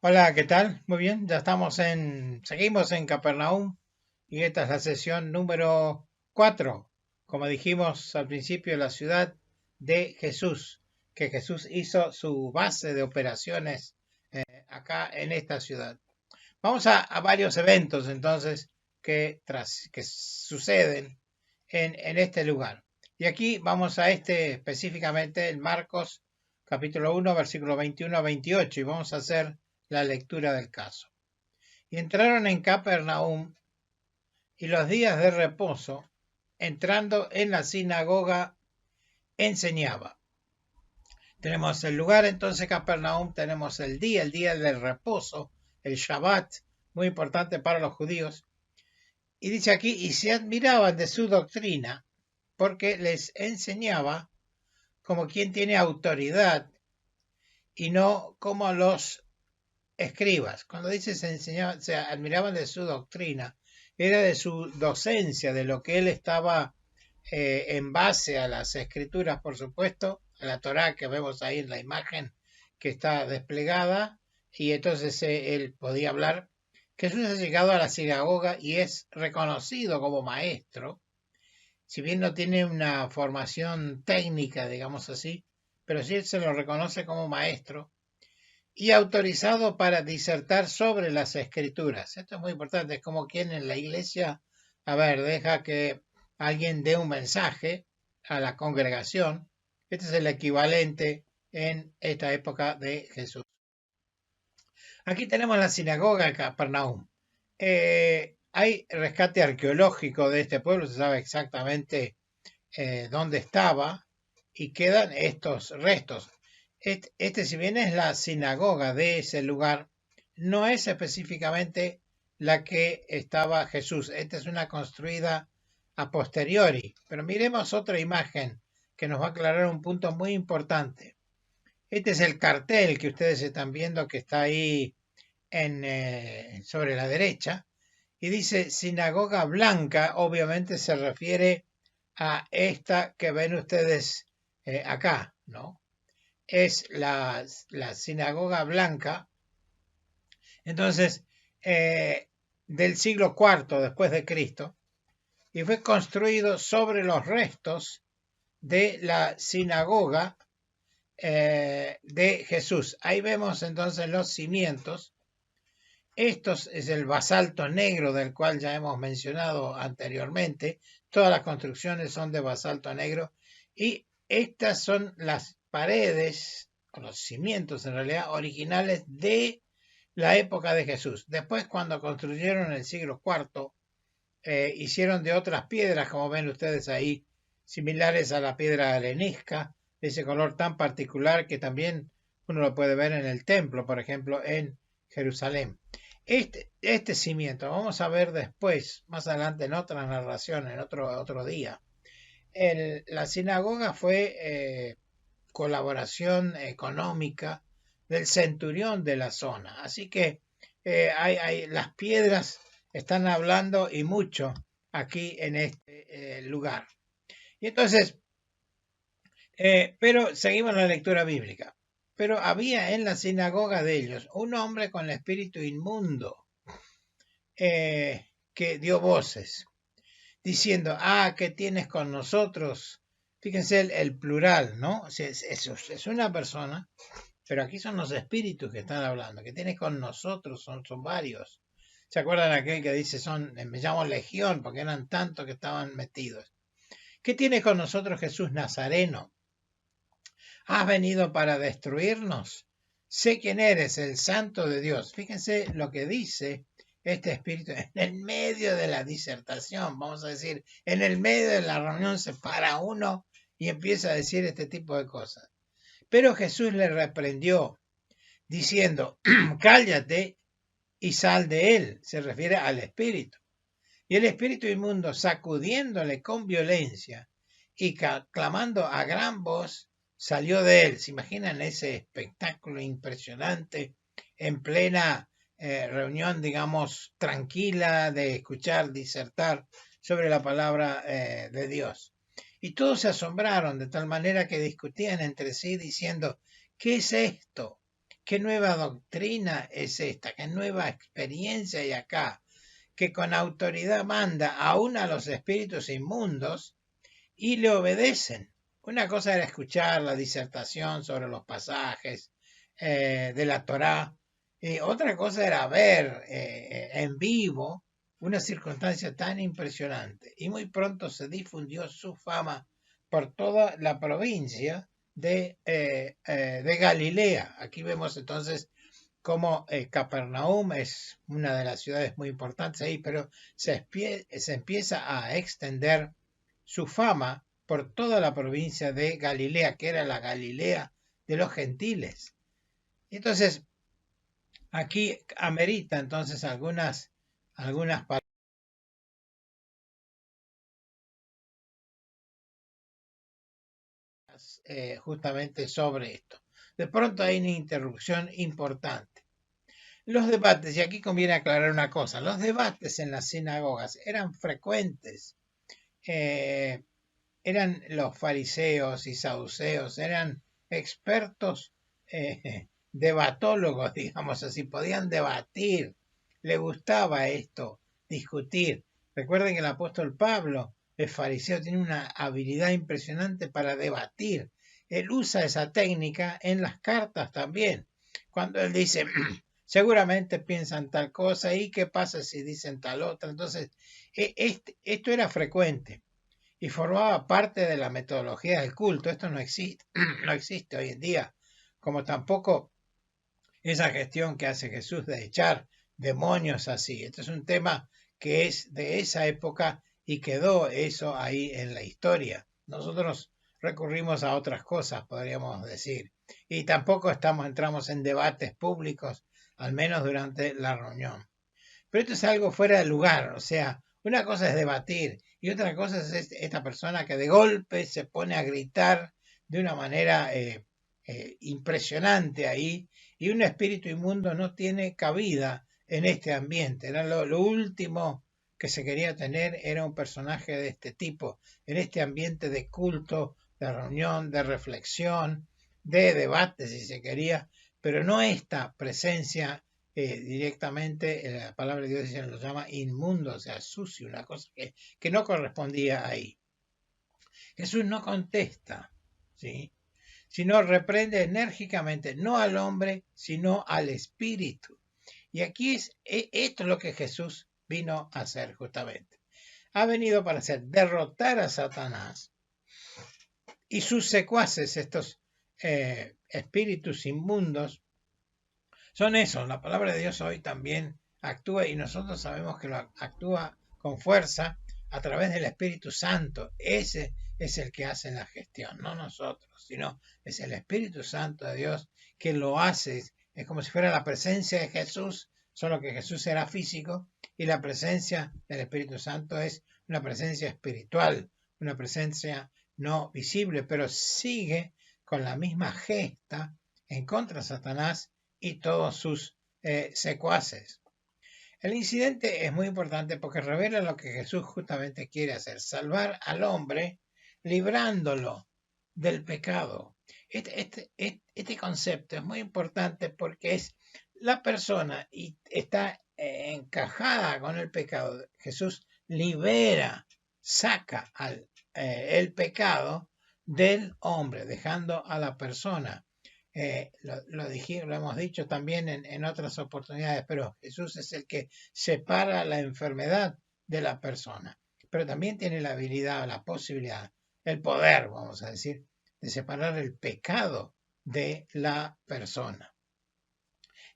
Hola, ¿qué tal? Muy bien, seguimos en Capernaum y esta es la sesión número 4. Como dijimos al principio, la ciudad de Jesús, que Jesús hizo su base de operaciones acá en esta ciudad. Vamos a varios eventos entonces que suceden en este lugar. Y aquí vamos a específicamente, en Marcos capítulo 1, versículo 21 a 28, y vamos a hacer la lectura del caso. Y entraron en Capernaum, y los días de reposo, entrando en la sinagoga, enseñaba. Tenemos el lugar entonces Capernaum, tenemos el día del reposo, el Shabbat, muy importante para los judíos. Y dice aquí, y se admiraban de su doctrina, porque les enseñaba como quien tiene autoridad y no como los escribas. Cuando dice se enseñaba, se admiraban de su doctrina, era de su docencia, de lo que él estaba en base a las escrituras, por supuesto, a la Torá que vemos ahí en la imagen que está desplegada, y entonces él podía hablar. Jesús ha llegado a la sinagoga y es reconocido como maestro, si bien no tiene una formación técnica, digamos así, pero sí se lo reconoce como maestro y autorizado para disertar sobre las escrituras. Esto es muy importante, es como quien en la iglesia, a ver, deja que alguien dé un mensaje a la congregación. Este es el equivalente en esta época de Jesús. Aquí tenemos la sinagoga de Capernaum. Hay rescate arqueológico de este pueblo, se sabe exactamente dónde estaba y quedan estos restos. Si bien es la sinagoga de ese lugar, no es específicamente la que estaba Jesús. Esta es una construida a posteriori. Pero miremos otra imagen que nos va a aclarar un punto muy importante. Este es el cartel que ustedes están viendo que está ahí sobre la derecha y dice Sinagoga Blanca. Obviamente se refiere a esta que ven ustedes acá, ¿no? Es la sinagoga blanca, entonces, del siglo IV después de Cristo, y fue construido sobre los restos de la sinagoga de Jesús. Ahí vemos entonces los cimientos. Estos es el basalto negro del cual ya hemos mencionado anteriormente. Todas las construcciones son de basalto negro y estas son las paredes, o los cimientos en realidad, originales de la época de Jesús. Después, cuando construyeron en el siglo IV, hicieron de otras piedras, como ven ustedes ahí, similares a la piedra arenisca, de ese color tan particular que también uno lo puede ver en el templo, por ejemplo, en Jerusalén. Este cimiento, vamos a ver después, más adelante en otra narración, en otro día. La sinagoga fue colaboración económica del centurión de la zona. Así que las piedras están hablando y mucho aquí en este lugar. Y entonces, pero seguimos la lectura bíblica. Pero había en la sinagoga de ellos un hombre con el espíritu inmundo que dio voces, diciendo, ¿qué tienes con nosotros? Fíjense el plural, ¿no? Es una persona, pero aquí son los espíritus que están hablando, que tienes con nosotros, son varios. ¿Se acuerdan aquel que dice, me llamo Legión, porque eran tantos que estaban metidos? ¿Qué tienes con nosotros, Jesús Nazareno? ¿Has venido para destruirnos? Sé quién eres, el Santo de Dios. Fíjense lo que dice este espíritu en el medio de la disertación, vamos a decir, en el medio de la reunión se para uno y empieza a decir este tipo de cosas. Pero Jesús le reprendió diciendo, cállate y sal de él. Se refiere al espíritu. Y el espíritu inmundo, sacudiéndole con violencia y clamando a gran voz, salió de él. ¿Se imaginan ese espectáculo impresionante en plena reunión, digamos, tranquila de escuchar disertar sobre la palabra de Dios? Y todos se asombraron de tal manera que discutían entre sí diciendo, ¿qué es esto? ¿Qué nueva doctrina es esta? ¿Qué nueva experiencia hay acá? Que con autoridad manda aún a los espíritus inmundos y le obedecen. Una cosa era escuchar la disertación sobre los pasajes de la Torá, otra cosa era ver en vivo una circunstancia tan impresionante. Y muy pronto se difundió su fama por toda la provincia de Galilea. Aquí vemos entonces cómo Capernaum es una de las ciudades muy importantes ahí, pero se empieza a extender su fama por toda la provincia de Galilea, que era la Galilea de los gentiles. Entonces, aquí amerita entonces algunas palabras justamente sobre esto. De pronto hay una interrupción importante. Los debates, y aquí conviene aclarar una cosa, los debates en las sinagogas eran frecuentes. Eran los fariseos y saduceos, eran expertos debatólogos, digamos así, podían debatir, le gustaba esto, discutir. Recuerden que el apóstol Pablo, el fariseo, tiene una habilidad impresionante para debatir. Él usa esa técnica en las cartas también. Cuando él dice, seguramente piensan tal cosa, ¿y qué pasa si dicen tal otra? Entonces, esto era frecuente y formaba parte de la metodología del culto. Esto no existe, no existe hoy en día, como tampoco esa gestión que hace Jesús de echar demonios así. Este es un tema que es de esa época y quedó eso ahí en la historia. Nosotros recurrimos a otras cosas, podríamos decir, y tampoco entramos en debates públicos, al menos durante la reunión. Pero esto es algo fuera de lugar, o sea, una cosa es debatir y otra cosa es esta persona que de golpe se pone a gritar de una manera impresionante ahí, y un espíritu inmundo no tiene cabida en este ambiente. Era lo último que se quería tener, era un personaje de este tipo, en este ambiente de culto, de reunión, de reflexión, de debate si se quería, pero no esta presencia directamente. La palabra de Dios lo llama inmundo, o sea, sucio, una cosa que no correspondía ahí. Jesús no contesta, ¿sí?, sino reprende enérgicamente, no al hombre, sino al espíritu. Y aquí esto es lo que Jesús vino a hacer justamente. Ha venido para hacer derrotar a Satanás y sus secuaces, estos espíritus inmundos. Son eso, la palabra de Dios hoy también actúa y nosotros sabemos que lo actúa con fuerza a través del Espíritu Santo. Ese es el que hace la gestión, no nosotros, sino es el Espíritu Santo de Dios que lo hace. Es como si fuera la presencia de Jesús, solo que Jesús era físico y la presencia del Espíritu Santo es una presencia espiritual, una presencia no visible, pero sigue con la misma gesta en contra de Satanás y todos sus secuaces. El incidente es muy importante porque revela lo que Jesús justamente quiere hacer, salvar al hombre librándolo del pecado. Este concepto es muy importante porque es la persona y está encajada con el pecado. Jesús libera, saca el pecado del hombre, dejando a la persona. Lo hemos dicho también en otras oportunidades, pero Jesús es el que separa la enfermedad de la persona, pero también tiene la habilidad, la posibilidad, el poder, vamos a decir, de separar el pecado de la persona.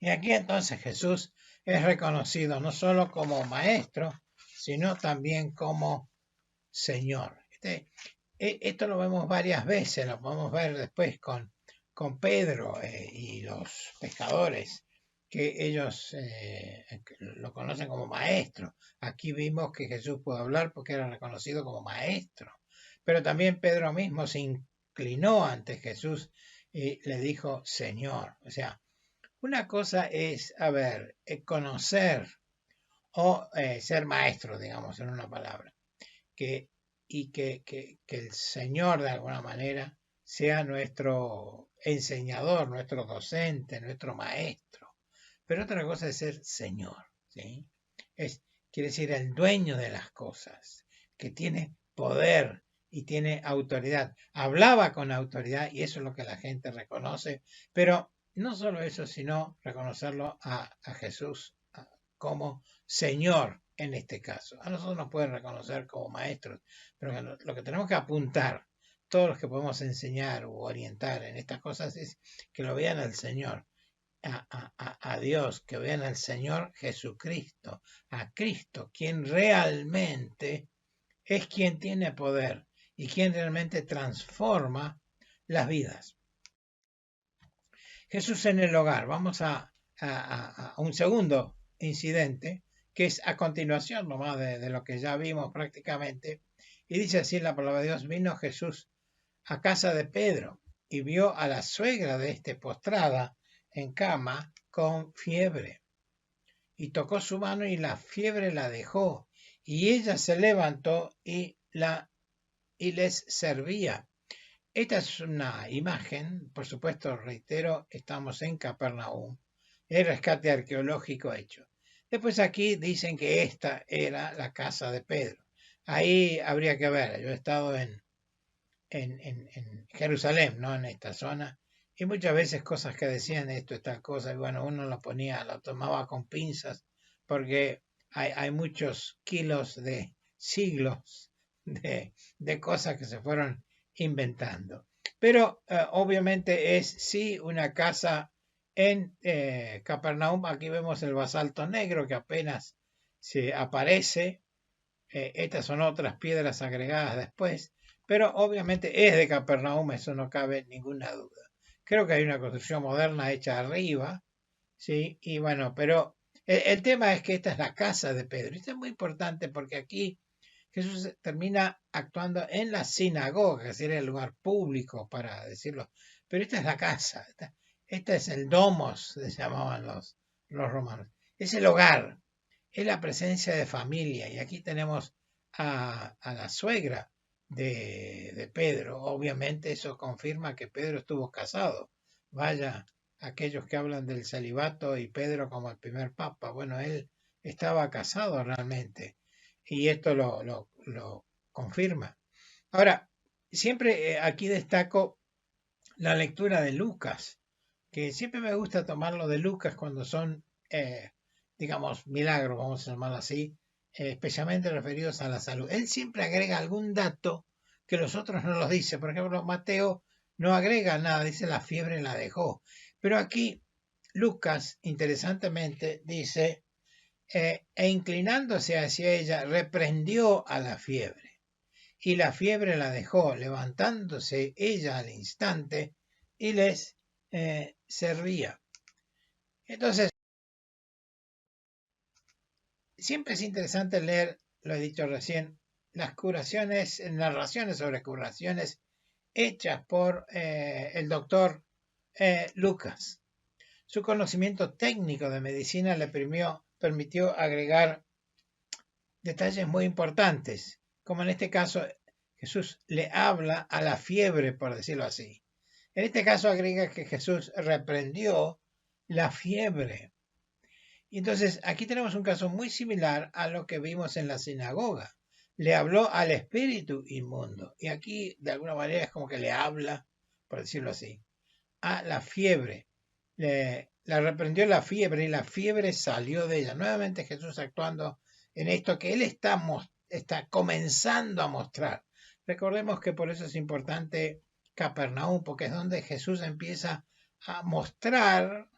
Y aquí entonces Jesús es reconocido no solo como maestro, sino también como Señor. Esto lo vemos varias veces, lo podemos ver después con Pedro y los pescadores, que ellos lo conocen como maestro. Aquí vimos que Jesús pudo hablar porque era reconocido como maestro, pero también Pedro mismo se inclinó ante Jesús y le dijo Señor. O sea, una cosa es, conocer o ser maestro, digamos, en una palabra, y que el Señor de alguna manera sea nuestro enseñador, nuestro docente, nuestro maestro. Pero otra cosa es ser Señor, ¿sí? Quiere decir el dueño de las cosas, que tiene poder y tiene autoridad. Hablaba con autoridad y eso es lo que la gente reconoce, pero no solo eso, sino reconocerlo a Jesús como Señor en este caso. A nosotros nos pueden reconocer como maestros, pero lo que tenemos que apuntar, todos los que podemos enseñar o orientar en estas cosas, es que lo vean al Señor. A Dios, que vean al Señor Jesucristo, a Cristo, quien realmente es quien tiene poder y quien realmente transforma las vidas. Jesús en el hogar. Vamos a un segundo incidente, que es a continuación nomás de lo que ya vimos prácticamente. Y dice así la palabra de Dios: vino Jesús a casa de Pedro y vio a la suegra de este postrada en cama con fiebre. Y tocó su mano y la fiebre la dejó. Y ella se levantó y les servía. Esta es una imagen, por supuesto, reitero, estamos en Capernaum, el rescate arqueológico hecho. Después aquí dicen que esta era la casa de Pedro. Ahí habría que ver, yo he estado en Jerusalén, ¿no? En esta zona, y muchas veces cosas que decían esto y tal cosa, y bueno, uno lo tomaba con pinzas, porque hay muchos kilos de siglos de cosas que se fueron inventando. Pero obviamente es sí una casa en Capernaum. Aquí vemos el basalto negro que apenas se aparece. Estas son otras piedras agregadas después, pero obviamente es de Capernaum, eso no cabe ninguna duda. Creo que hay una construcción moderna hecha arriba, ¿sí? Y bueno, pero el tema es que esta es la casa de Pedro. Esto es muy importante porque aquí Jesús termina actuando en la sinagoga, que sería el lugar público, para decirlo. Pero esta es la casa, esta es el domos, se llamaban los romanos. Es el hogar, es la presencia de familia. Y aquí tenemos a la suegra de Pedro. Obviamente eso confirma que Pedro estuvo casado. Vaya, aquellos que hablan del celibato y Pedro como el primer papa. Bueno, él estaba casado realmente y esto lo confirma. Ahora, siempre aquí destaco la lectura de Lucas, que siempre me gusta tomarlo de Lucas cuando son, digamos, milagros, vamos a llamarlo así, especialmente referidos a la salud. Él siempre agrega algún dato que los otros no los dice. Por ejemplo, Mateo no agrega nada, dice la fiebre la dejó. Pero aquí Lucas, interesantemente, dice e inclinándose hacia ella, reprendió a la fiebre. Y la fiebre la dejó, levantándose ella al instante, y les servía. Entonces, siempre es interesante leer, lo he dicho recién, las curaciones, narraciones sobre curaciones hechas por el doctor Lucas. Su conocimiento técnico de medicina le permitió agregar detalles muy importantes, como en este caso Jesús le habla a la fiebre, por decirlo así. En este caso agrega que Jesús reprendió la fiebre. Y entonces aquí tenemos un caso muy similar a lo que vimos en la sinagoga. Le habló al espíritu inmundo. Y aquí de alguna manera es como que le habla, por decirlo así, a la fiebre. La reprendió la fiebre y la fiebre salió de ella. Nuevamente Jesús actuando en esto que él está comenzando a mostrar. Recordemos que por eso es importante Capernaum, porque es donde Jesús empieza a mostrar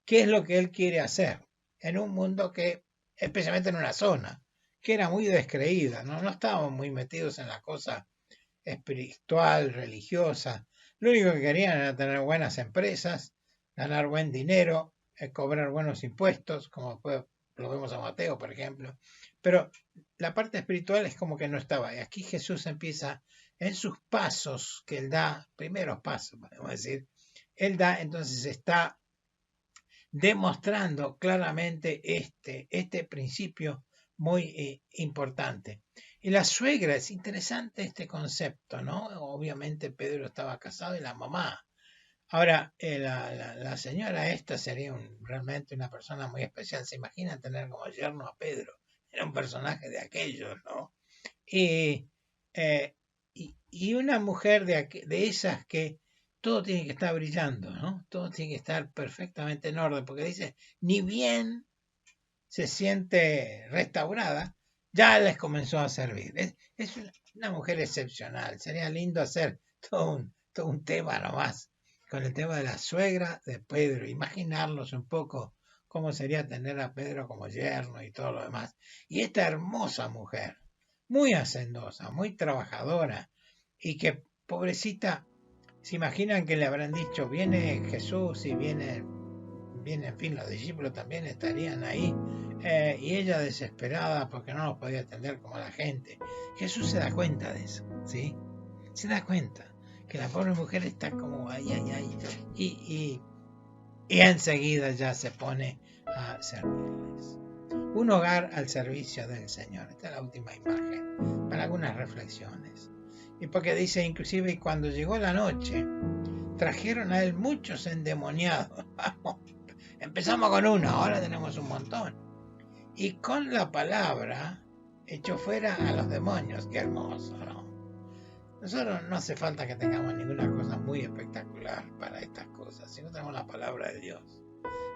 qué es lo que él quiere hacer en un mundo que, especialmente en una zona, que era muy descreída, no estábamos muy metidos en la cosa espiritual, religiosa. Lo único que querían era tener buenas empresas, ganar buen dinero, cobrar buenos impuestos, como lo vemos a Mateo, por ejemplo. Pero la parte espiritual es como que no estaba. Y aquí Jesús empieza en sus pasos que él da, primeros pasos, podemos decir, él da, entonces está demostrando claramente este principio muy importante. Y la suegra, es interesante este concepto, ¿no? Obviamente Pedro estaba casado y la mamá. Ahora, la señora esta sería realmente una persona muy especial. ¿Se imagina tener como yerno a Pedro? Era un personaje de aquellos, ¿no? Y, eh, y una mujer de esas que todo tiene que estar brillando, ¿no? Todo tiene que estar perfectamente en orden, porque dice, ni bien se siente restaurada, ya les comenzó a servir. Es una mujer excepcional. Sería lindo hacer todo un tema nomás con el tema de la suegra de Pedro. Imaginarlos un poco cómo sería tener a Pedro como yerno y todo lo demás. Y esta hermosa mujer, muy hacendosa, muy trabajadora, y que, pobrecita, se imaginan que le habrán dicho, viene Jesús y viene, en fin, los discípulos también estarían ahí, y ella desesperada porque no los podía atender como la gente. Jesús se da cuenta de eso, ¿sí? Se da cuenta que la pobre mujer está como ay, ay, ay, y enseguida ya se pone a servirles. Un hogar al servicio del Señor. Esta es la última imagen para algunas reflexiones. Y porque dice, inclusive cuando llegó la noche, trajeron a él muchos endemoniados. Empezamos con uno, ahora tenemos un montón. Y con la palabra echó fuera a los demonios. Qué hermoso, ¿no? Nosotros no hace falta que tengamos ninguna cosa muy espectacular para estas cosas, si no tenemos la palabra de Dios.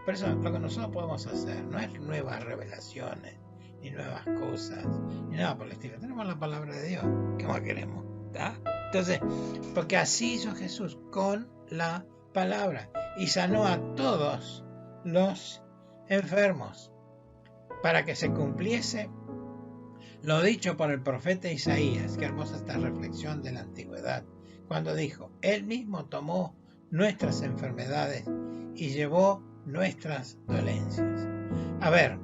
Por eso lo que nosotros podemos hacer no es nuevas revelaciones, ni nuevas cosas, ni nada por el estilo. Tenemos la palabra de Dios. ¿Qué más queremos? ¿Tá? Entonces, porque así hizo Jesús con la palabra y sanó a todos los enfermos para que se cumpliese lo dicho por el profeta Isaías. Qué hermosa esta reflexión de la antigüedad, cuando dijo, Él mismo tomó nuestras enfermedades y llevó nuestras dolencias. A ver,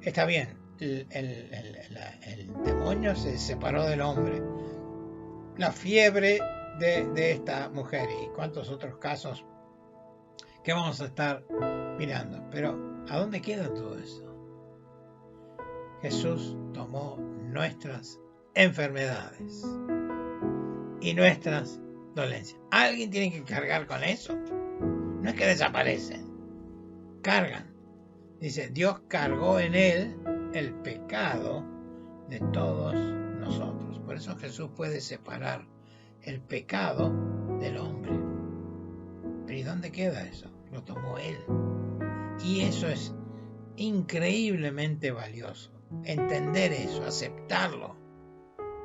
está bien, el demonio se separó del hombre. La fiebre de esta mujer y cuántos otros casos que vamos a estar mirando. Pero, ¿a dónde queda todo eso? Jesús tomó nuestras enfermedades y nuestras dolencias. Alguien tiene que cargar con eso. No es que desaparecen, cargan. Dice, Dios cargó en él el pecado de todos nosotros. Por eso Jesús puede separar el pecado del hombre. Pero ¿y dónde queda eso? Lo tomó él. Y eso es increíblemente valioso. Entender eso, aceptarlo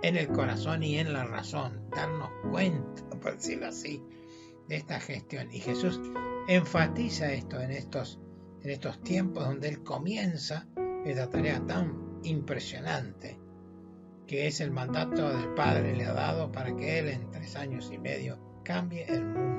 en el corazón y en la razón, darnos cuenta, por decirlo así, de esta gestión. Y Jesús enfatiza esto en estos tiempos donde Él comienza esta tarea tan impresionante que es el mandato del Padre le ha dado para que Él en 3 años y medio cambie el mundo.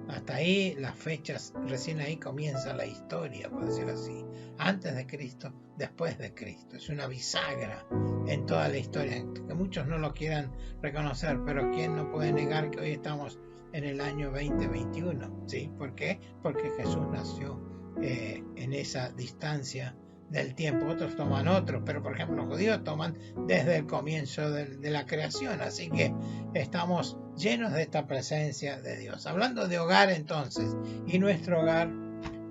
Hasta ahí las fechas, recién ahí comienza la historia, por decirlo así. Antes de Cristo, después de Cristo. Es una bisagra en toda la historia, que muchos no lo quieran reconocer, pero ¿quién no puede negar que hoy estamos en el año 2021? ¿Sí? ¿Por qué? Porque Jesús nació en esa distancia del tiempo. Otros toman otros, pero por ejemplo los judíos toman desde el comienzo de la creación, así que estamos llenos de esta presencia de Dios. Hablando de hogar entonces, y nuestro hogar,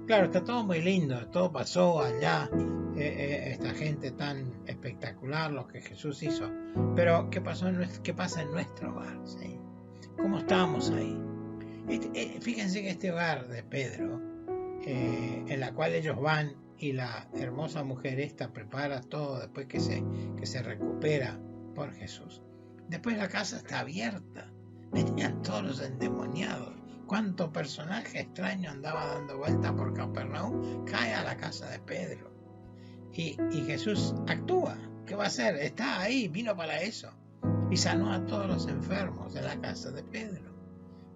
claro, está todo muy lindo, todo pasó allá, esta gente tan espectacular, lo que Jesús hizo, pero ¿qué pasa en nuestro hogar? ¿Sí? ¿Cómo estamos ahí? Fíjense que este hogar de Pedro, en la cual ellos van y la hermosa mujer esta prepara todo después que se recupera por Jesús. Después la casa está abierta, venían todos los endemoniados. Cuánto personaje extraño andaba dando vuelta por Capernaum, cae a la casa de Pedro. Y Jesús actúa. ¿Qué va a hacer? Está ahí, vino para eso. Y sanó a todos los enfermos de la casa de Pedro.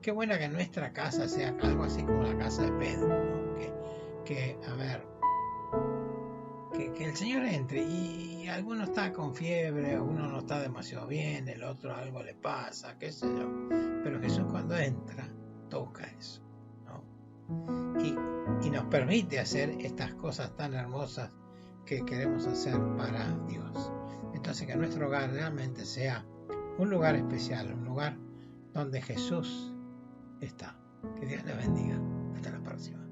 Qué buena que nuestra casa sea algo así como la casa de Pedro, ¿no? A ver, que el Señor entre y alguno está con fiebre, uno no está demasiado bien, el otro algo le pasa, qué sé yo. Pero Jesús cuando entra, toca eso, ¿no? Y nos permite hacer estas cosas tan hermosas que queremos hacer para Dios. Entonces que nuestro hogar realmente sea un lugar especial, un lugar donde Jesús está. Que Dios le bendiga. Hasta la próxima.